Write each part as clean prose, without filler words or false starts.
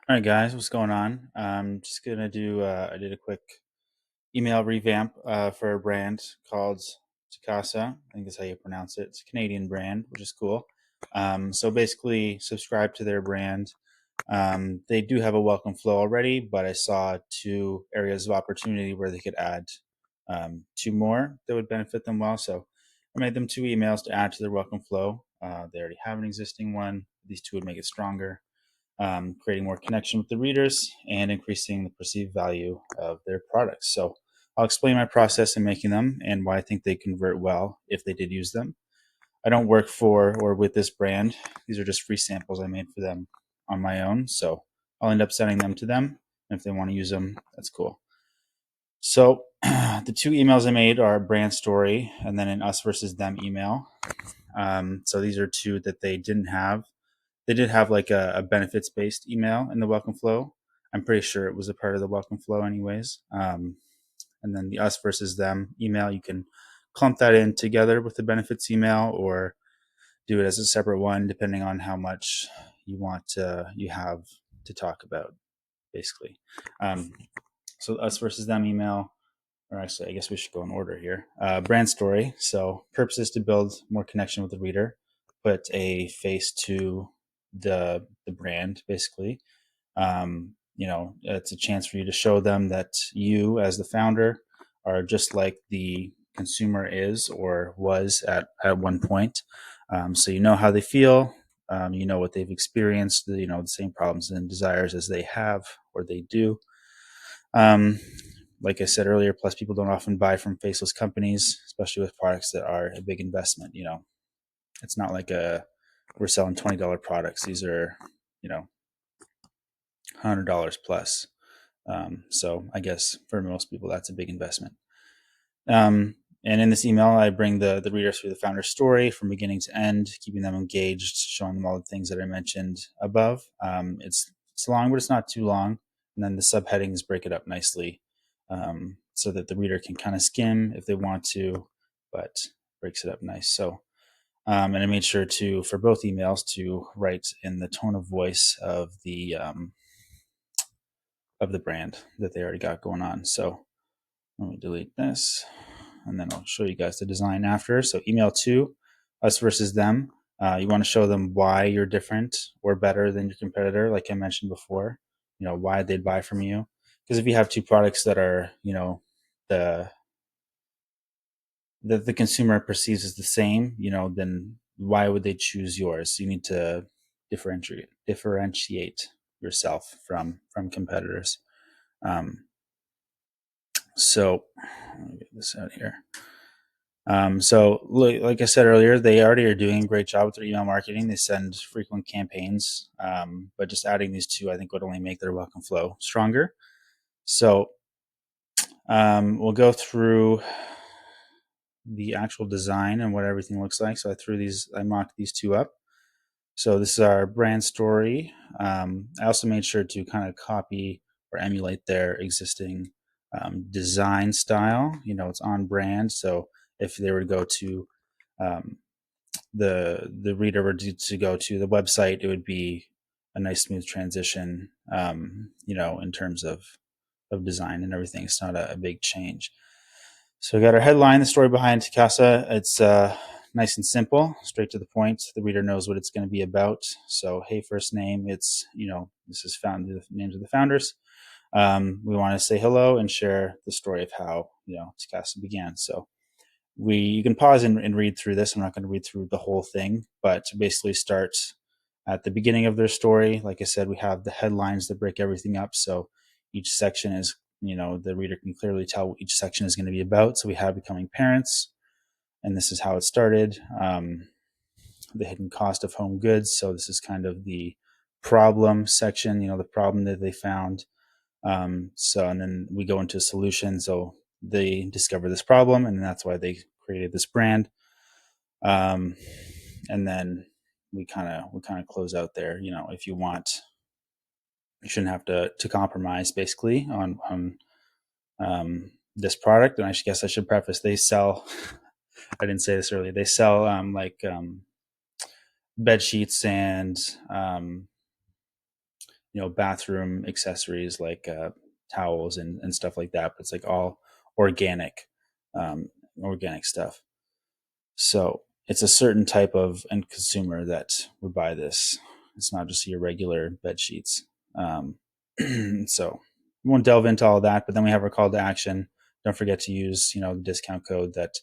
All right, guys, what's going on? Just gonna do. I did a quick email revamp for a brand called Takasa. I think that's how you pronounce it. It's a Canadian brand, which is cool. So basically, subscribe to their brand. They do have a welcome flow already, but I saw two areas of opportunity where they could add two more that would benefit them well. So I made them two emails to add to their welcome flow. They already have an existing one. These two would make it stronger, creating more connection with the readers and increasing the perceived value of their products. So I'll explain my process in making them and why I think they convert well if they did use them. I don't work for or with this brand. These are just free samples I made for them on my own. So I'll end up sending them to them. And if they want to use them, that's cool. So the two emails I made are brand story and then an us versus them email. So these are two that they didn't have. They did have like a benefits based email in the welcome flow. I'm pretty sure it was a part of the welcome flow, anyways. And then the us versus them email, you can clump that in together with the benefits email or do it as a separate one, depending on how much you have to talk about, basically. Um, so us versus them email, or actually, I guess we should go in order here. Brand story. So purpose is to build more connection with the reader, put a face to the brand, basically. It's a chance for you to show them that you, as the founder, are just like the consumer is or was at one point. So you know how they feel. You know what they've experienced. The same problems and desires as they have or they do. Um, like I said earlier, plus people don't often buy from faceless companies, especially with products that are a big investment. It's not like we're selling $20 products. These are, $100 plus. So I guess for most people, that's a big investment. And in this email, I bring the readers through the founder's story from beginning to end, keeping them engaged, showing them all the things that I mentioned above. It's long, but it's not too long. And then the subheadings break it up nicely, so that the reader can kind of skim if they want to, but breaks it up nice. So, and I made sure to, for both emails, to write in the tone of voice of the brand that they already got going on. So let me delete this and then I'll show you guys the design after. So email 2, us versus them. You want to show them why you're different or better than your competitor, like I mentioned before, why they'd buy from you. Because if you have two products that are, the the consumer perceives as the same, then why would they choose yours? You need to differentiate yourself from competitors. Um, so let me get this out here. So, like I said earlier, they already are doing a great job with their email marketing. They send frequent campaigns, but just adding these two, I think, would only make their welcome flow stronger. So, we'll go through the actual design and what everything looks like. So, I mocked these two up. So, this is our brand story. I also made sure to kind of copy or emulate their existing design style. It's on brand. So, if they were to go to um, the reader were to go to the website, it would be a nice smooth transition. In terms of design and everything, it's not a big change. So we got our headline, the story behind Takasa. It's nice and simple, straight to the point. The reader knows what it's going to be about. So, hey, first name. It's this is found the names of the founders. We want to say hello and share the story of how Takasa began. So you can pause and read through this. I'm not going to read through the whole thing, but to basically start at the beginning of their story. Like I said, we have the headlines that break everything up. So each section is, the reader can clearly tell what each section is going to be about. So we have becoming parents, and this is how it started. The hidden cost of home goods. So this is kind of the problem section, the problem that they found. And then we go into solutions. So they discover this problem, and that's why they created this brand. And then we kind of close out there. If you want, you shouldn't have to compromise basically on this product. And I guess I should preface: they sell. I didn't say this earlier. They sell bed sheets and bathroom accessories like towels and stuff like that. But it's like all organic, um, organic stuff. So it's a certain type of end consumer that would buy this. It's not just your regular bed sheets. So we won't delve into all that, but then we have our call to action. Don't forget to use, the discount code that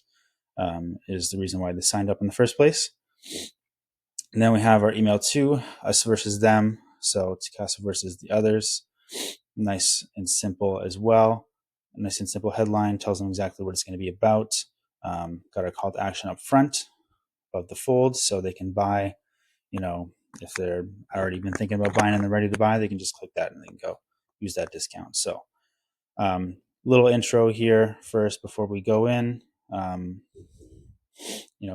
is the reason why they signed up in the first place. And then we have our email two, us versus them. So Takasa versus the others. Nice and simple as well. A nice and simple headline tells them exactly what it's going to be about. Got our call to action up front above the fold, so they can buy. If they're already been thinking about buying and they're ready to buy, they can just click that and they can go use that discount. So, little intro here first before we go in.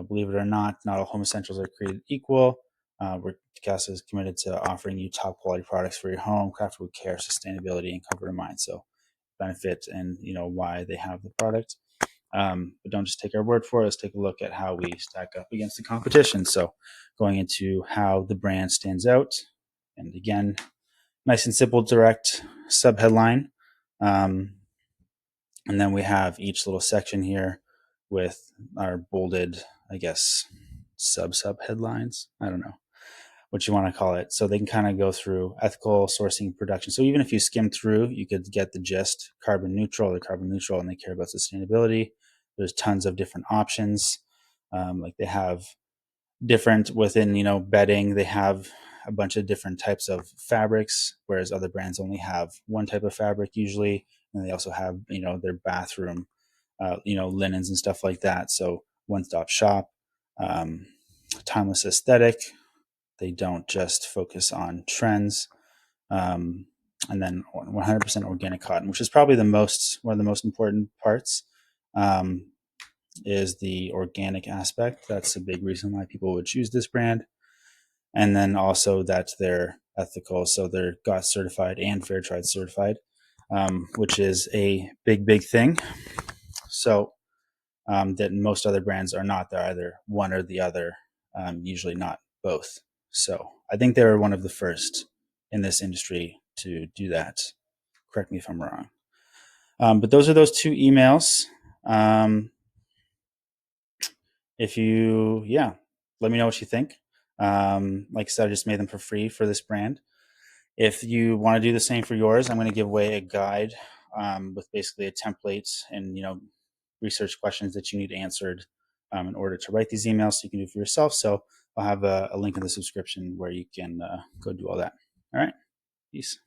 Believe it or not all home essentials are created equal. Takasa is committed to offering you top quality products for your home, crafted with care, sustainability, and comfort in mind. So, benefit and why they have the product. But don't just take our word for it. Let's take a look at how we stack up against the competition. So, going into how the brand stands out, and again, nice and simple, direct subheadline. And then we have each little section here with our bolded, I guess, sub headlines. I don't know what you want to call it. So they can kind of go through ethical sourcing, production. So even if you skim through, you could get the gist. Carbon neutral, they're carbon neutral, and they care about sustainability. There's tons of different options. Like they have different within, bedding. They have a bunch of different types of fabrics, whereas other brands only have one type of fabric usually. And they also have, their bathroom, linens and stuff like that. So one-stop shop, timeless aesthetic. They don't just focus on trends. And then 100% organic cotton, which is probably one of the most important parts, is the organic aspect. That's a big reason why people would choose this brand. And then also that they're ethical, so they're GOTS certified and Fairtrade certified, which is a big thing. So that most other brands are not. They're either one or the other, usually not both. So I think they were one of the first in this industry to do that. Correct me if I'm wrong. But those are those two emails. If you, let me know what you think. Like I said, I just made them for free for this brand. If you want to do the same for yours, I'm going to give away a guide with basically a template and research questions that you need answered in order to write these emails, so you can do it for yourself. So I'll have a link in the subscription where you can go do all that. All right, peace.